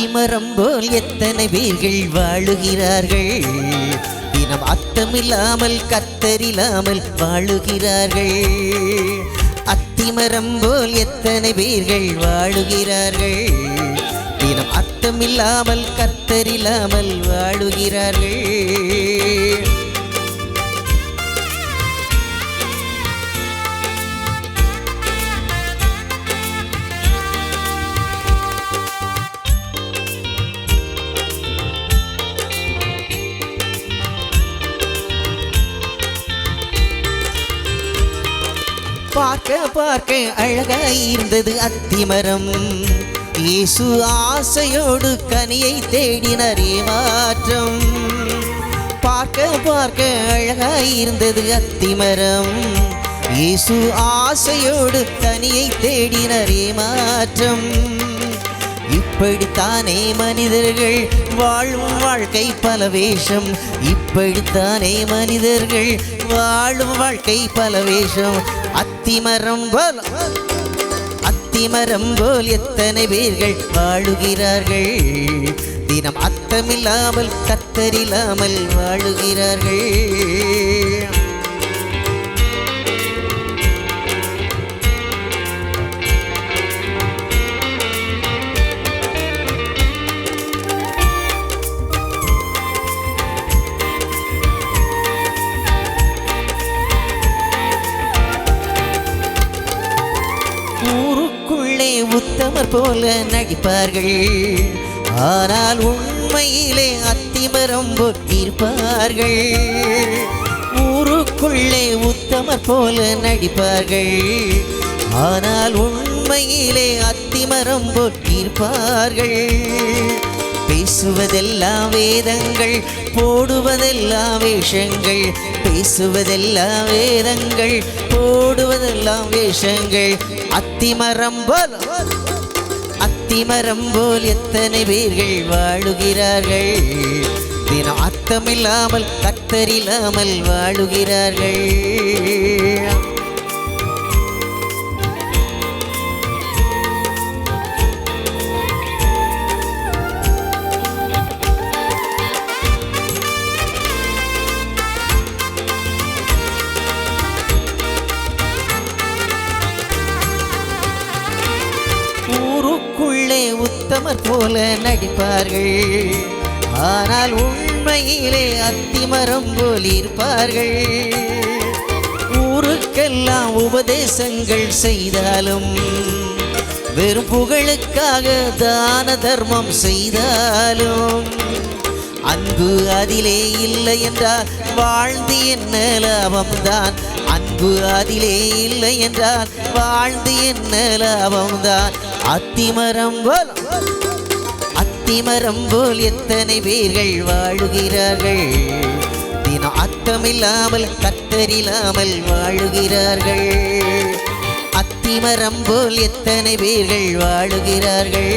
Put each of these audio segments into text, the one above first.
அத்திமரம் போல் எத்தனை பேர்கள் வாழுகிறார்கள். தினம் அத்தமில்லாமல் கத்தரில்லாமல் வாழுகிறார்கள். அத்திமரம் போல் எத்தனை பேர்கள் வாழுகிறார்கள். தினம் அத்தமில்லாமல் கத்தரில்லாமல் வாழுகிறார்கள். பார்க்க பார்க்க அழகாயிருந்தது அத்திமரம். இயேசு ஆசையோடு கனியை தேடினார் ஏமாற்றம். பார்க்க பார்க்க அழகாயிருந்தது அத்திமரம். இயேசு ஆசையோடு கனியை தேடினார் ஏமாற்றம். இப்படித்தானே மனிதர்கள் வாழும் வாழ்க்கை பல வேஷம். இப்படித்தானே மனிதர்கள் வாழும் வாழ்க்கை பல வேஷம். அத்திமரம் போல் எத்தனை பேர்கள் வாழுகிறார்கள். தினம் அத்தமில்லாமல் கத்தரில்லாமல் வாழுகிறார்கள். ஊருக்குள்ளே உத்தமர் போல நடிப்பார்கள். ஆனால் உண்மையிலே அத்திமரம் போல் இருப்பார்கள். ஊருக்குள்ளே உத்தமர் போல நடிப்பார்கள். ஆனால் உண்மையிலே அத்திமரம் போல் இருப்பார்கள். பேசுவதெல்லாம் வேதங்கள், போடுவதெல்லாம் வேஷங்கள். பேசுவதெல்லாம் வேதங்கள், போடுவதெல்லாம் வேஷங்கள். அத்திமரம் போல் எத்தனை பேர்கள் வாழுகிறார்கள். தினம் அத்தமில்லாமல் கத்தரில்லாமல் வாழுகிறார்கள். ஊருக்குள்ளே உத்தமர் போல நடிப்பார்கள். ஆனால் உண்மையிலே அத்திமரம் போல் இருப்பார்கள். ஊருக்கெல்லாம் உபதேசங்கள் செய்தாலும், வெறும் புகழுக்காக தான தர்மம் செய்தாலும், அன்பு அதிலே இல்லை என்றால் வாழ்ந்து என்ன லாபம்தான். அன்பு அதிலே இல்லை என்றால் வாழ்ந்து என்ன லாபம்தான். அத்திமரம் போல் எத்தனை பேர்கள் வாழுகிறார்கள். தினம் அத்தமில்லாமல் கத்தரில்லாமல் வாழுகிறார்கள். அத்திமரம் போல் எத்தனை பேர்கள் வாழுகிறார்கள்.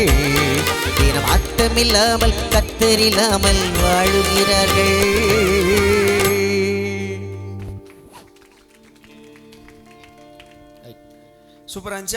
தினம் அத்தமில்லாமல் கத்தரில்லாமல் வாழுகிறார்கள். சூப்பரா.